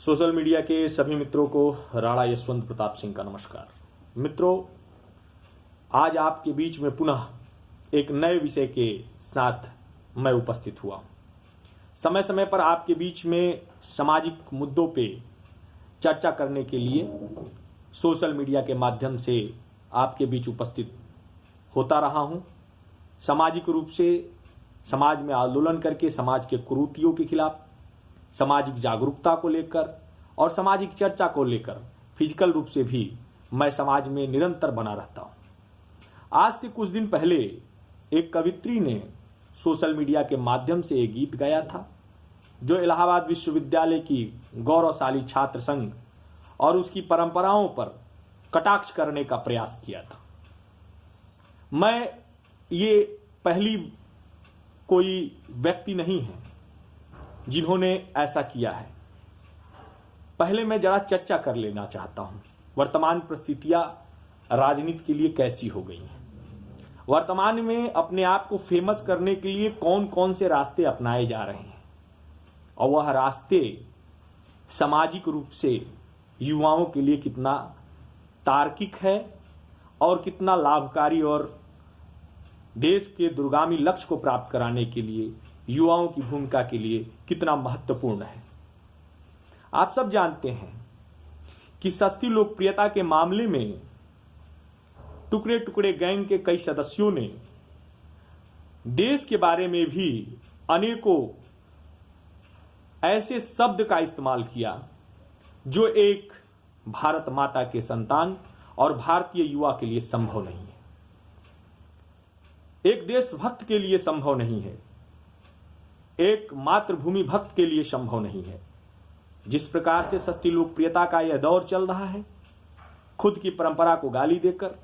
Social media के सभी मित्रों को राणा यशवंत प्रताप सिंह का नमस्कार। मित्रों, आज आपके बीच में पुनः एक नए विषय के साथ मैं उपस्थित हुआ। समय समय पर आपके बीच में सामाजिक मुद्दों पे चर्चा करने के लिए सोशल मीडिया के माध्यम से आपके बीच उपस्थित होता रहा हूं। सामाजिक रूप से समाज में आंदोलन करके समाज के कुरीतियों के खिलाफ, सामाजिक जागरूकता को लेकर और सामाजिक चर्चा को लेकर फिजिकल रूप से भी मैं समाज में निरंतर बना रहता हूं। आज से कुछ दिन पहले एक कवित्री ने सोशल मीडिया के माध्यम से एक गीत गाया था जो इलाहाबाद विश्वविद्यालय की गौरवशाली छात्र संघ और उसकी परंपराओं पर कटाक्ष करने का प्रयास किया था। मैं ये पहली कोई व्यक्ति नहीं है जिन्होंने ऐसा किया है। पहले मैं जरा चर्चा कर लेना चाहता हूं, वर्तमान परिस्थितियां राजनीति के लिए कैसी हो गई हैं। वर्तमान में अपने आप को फेमस करने के लिए कौन कौन से रास्ते अपनाए जा रहे हैं और वह रास्ते सामाजिक रूप से युवाओं के लिए कितना तार्किक है और कितना लाभकारी और देश के दूरगामी लक्ष्य को प्राप्त कराने के लिए युवाओं की भूमिका के लिए कितना महत्वपूर्ण है। आप सब जानते हैं कि सस्ती लोकप्रियता के मामले में टुकड़े टुकड़े गैंग के कई सदस्यों ने देश के बारे में भी अनेकों ऐसे शब्द का इस्तेमाल किया जो एक भारत माता के संतान और भारतीय युवा के लिए संभव नहीं है, एक देशभक्त के लिए संभव नहीं है, एक मातृभूमि भक्त के लिए संभव नहीं है। जिस प्रकार से सस्ती लोकप्रियता का यह दौर चल रहा है, खुद की परंपरा को गाली देकर,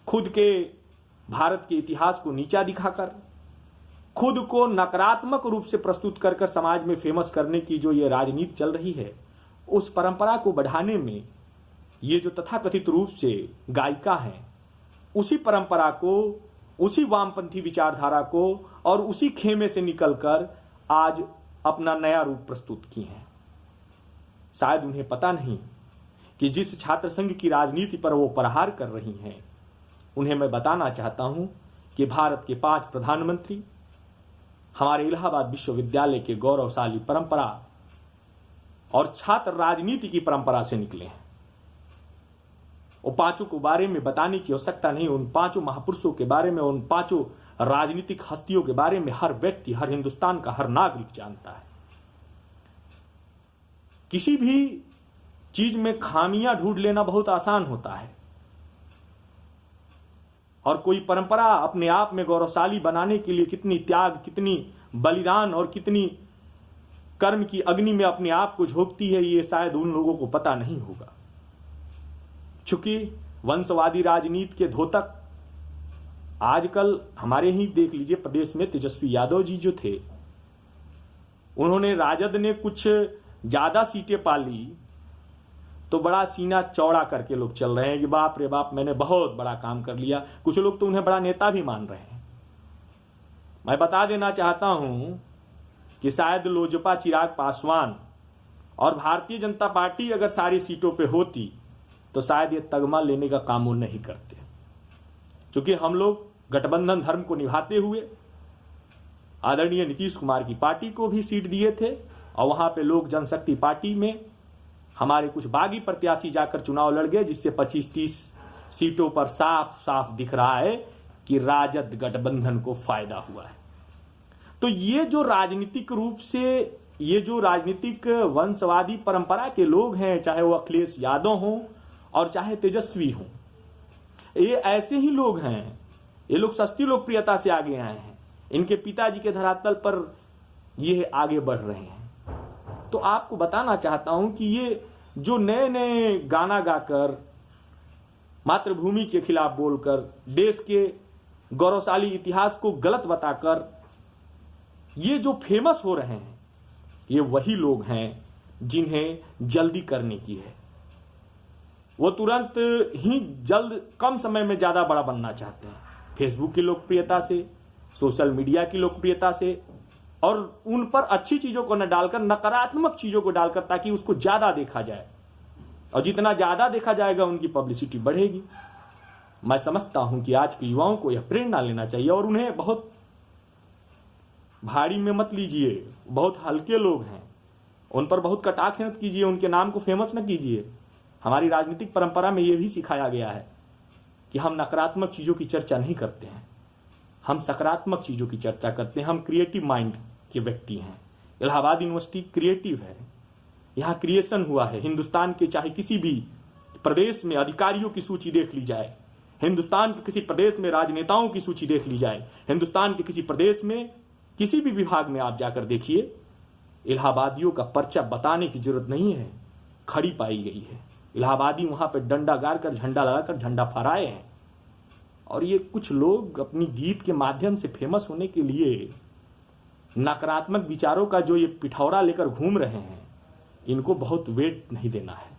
खुद के भारत के इतिहास को नीचा दिखाकर, खुद को नकारात्मक रूप से प्रस्तुत कर कर समाज में फेमस करने की जो ये राजनीति चल रही है, उस परंपरा को बढ़ाने में ये जो तथाकथित रूप से गायिका हैं, उसी परंपरा को, उसी वामपंथी विचारधारा को और उसी खेमे से निकलकर आज अपना नया रूप प्रस्तुत की हैं। शायद उन्हें पता नहीं कि जिस छात्र संघ की राजनीति पर वो प्रहार कर रही हैं, उन्हें मैं बताना चाहता हूं कि भारत के 5 प्रधानमंत्री हमारे इलाहाबाद विश्वविद्यालय के गौरवशाली परंपरा और छात्र राजनीति की परंपरा से निकले हैं। वो पांचों के बारे में बताने की आवश्यकता नहीं। उन 5 महापुरुषों के बारे में, उन 5 राजनीतिक हस्तियों के बारे में हर व्यक्ति, हर हिंदुस्तान का हर नागरिक जानता है। किसी भी चीज में खामियां ढूंढ लेना बहुत आसान होता है और कोई परंपरा अपने आप में गौरवशाली बनाने के लिए कितनी त्याग, कितनी बलिदान और कितनी कर्म की अग्नि में अपने आप को झोंकती है, ये शायद उन लोगों को पता नहीं होगा। चूंकि वंशवादी राजनीति के धोतक आजकल हमारे ही देख लीजिए, प्रदेश में तेजस्वी यादव जी जो थे, उन्होंने, राजद ने कुछ ज्यादा सीटें पा ली तो बड़ा सीना चौड़ा करके लोग चल रहे हैं कि बाप रे बाप, मैंने बहुत बड़ा काम कर लिया। कुछ लोग तो उन्हें बड़ा नेता भी मान रहे हैं। मैं बता देना चाहता हूं कि शायद लोजपा, चिराग पासवान और भारतीय जनता पार्टी अगर सारी सीटों पे होती तो शायद ये तगमा लेने का काम वो नहीं करते। क्योंकि हम लोग गठबंधन धर्म को निभाते हुए आदरणीय नीतीश कुमार की पार्टी को भी सीट दिए थे और वहां पे लोक जनशक्ति पार्टी में हमारे कुछ बागी प्रत्याशी जाकर चुनाव लड़ गए, जिससे 25-30 सीटों पर साफ साफ दिख रहा है कि राजद गठबंधन को फायदा हुआ है। तो ये जो राजनीतिक रूप से, ये जो राजनीतिक वंशवादी परंपरा के लोग हैं, चाहे वो अखिलेश यादव हों और चाहे तेजस्वी हों, ये ऐसे ही लोग हैं। ये लोग सस्ती लोकप्रियता से आगे आए हैं, इनके पिताजी के धरातल पर ये आगे बढ़ रहे हैं। तो आपको बताना चाहता हूं कि ये जो नए नए गाना गाकर, मातृभूमि के खिलाफ बोलकर, देश के गौरवशाली इतिहास को गलत बताकर ये जो फेमस हो रहे हैं, ये वही लोग हैं जिन्हें जल्दी करने की है। वो तुरंत ही जल्द, कम समय में ज्यादा बड़ा बनना चाहते हैं। फेसबुक की लोकप्रियता से, सोशल मीडिया की लोकप्रियता से, और उन पर अच्छी चीजों को न डालकर नकारात्मक चीजों को डालकर, ताकि उसको ज्यादा देखा जाए, और जितना ज्यादा देखा जाएगा उनकी पब्लिसिटी बढ़ेगी। मैं समझता हूं कि आज के युवाओं को यह प्रेरणा लेना चाहिए, और उन्हें बहुत भारी में मत लीजिए। बहुत हल्के लोग हैं, उन पर बहुत कटाक्ष मत कीजिए, उनके नाम को फेमस न कीजिए। हमारी राजनीतिक परंपरा में यह भी सिखाया गया है कि हम नकारात्मक चीजों की चर्चा नहीं करते हैं, हम सकारात्मक चीजों की चर्चा करते हैं। हम क्रिएटिव माइंड के व्यक्ति हैं। इलाहाबाद यूनिवर्सिटी क्रिएटिव है, यहाँ क्रिएशन हुआ है। हिंदुस्तान के चाहे किसी भी प्रदेश में अधिकारियों की सूची देख ली जाए, हिंदुस्तान के किसी प्रदेश में राजनेताओं की सूची देख ली जाए, हिंदुस्तान के किसी प्रदेश में किसी भी विभाग में आप जाकर देखिए, इलाहाबादियों का पर्चा बताने की जरूरत नहीं है, खड़ी पाई गई है। इलाहाबादी वहां पर डंडा गाड़कर, झंडा लगाकर झंडा फहराए हैं। और ये कुछ लोग अपनी गीत के माध्यम से फेमस होने के लिए नकारात्मक विचारों का जो ये पिठौरा लेकर घूम रहे हैं, इनको बहुत वेट नहीं देना है।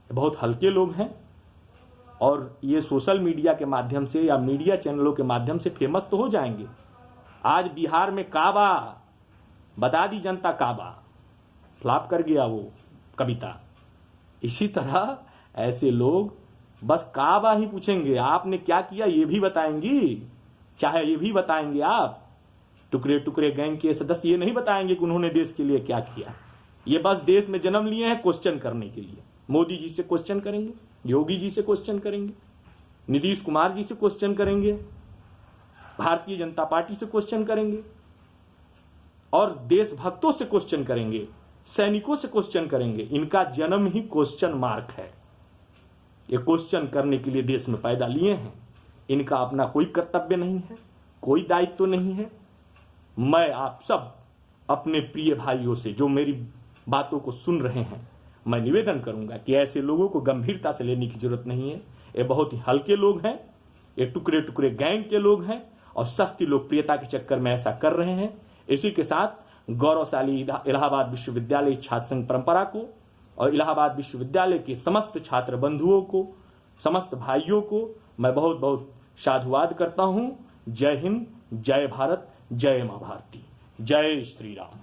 बहुत हल्के लोग हैं, और ये सोशल मीडिया के माध्यम से या मीडिया चैनलों के माध्यम से फेमस तो हो जाएंगे। आज बिहार में काबा, बता दी जनता काबा, फ्लॉप कर गया वो कविता। इसी तरह ऐसे लोग बस काबा ही पूछेंगे, आपने क्या किया ये भी बताएंगी, चाहे ये भी बताएंगे आप। टुकड़े टुकड़े गैंग के सदस्य ये नहीं बताएंगे कि उन्होंने देश के लिए क्या किया। ये बस देश में जन्म लिए हैं क्वेश्चन करने के लिए। मोदी जी से क्वेश्चन करेंगे, योगी जी से क्वेश्चन करेंगे, नीतीश कुमार जी से क्वेश्चन करेंगे, भारतीय जनता पार्टी से क्वेश्चन करेंगे, और देशभक्तों से क्वेश्चन करेंगे, सैनिकों से क्वेश्चन करेंगे। इनका जन्म ही क्वेश्चन मार्क है। ये क्वेश्चन करने के लिए देश में पैदा लिए हैं। इनका अपना कोई कर्तव्य नहीं है, कोई दायित्व तो नहीं है। मैं आप सब अपने प्रिय भाइयों से जो मेरी बातों को सुन रहे हैं, मैं निवेदन करूंगा कि ऐसे लोगों को गंभीरता से लेने की जरूरत नहीं है। ये बहुत ही हल्के लोग हैं, ये टुकड़े टुकड़े गैंग के लोग हैं, और सस्ती लोकप्रियता के चक्कर में ऐसा कर रहे हैं। इसी के साथ गौरवशाली इलाहाबाद विश्वविद्यालय छात्र संघ परंपरा को और इलाहाबाद विश्वविद्यालय के समस्त छात्र बंधुओं को, समस्त भाइयों को मैं बहुत बहुत साधुवाद करता हूं। जय हिंद, जय भारत, जय मां भारती, जय श्री राम।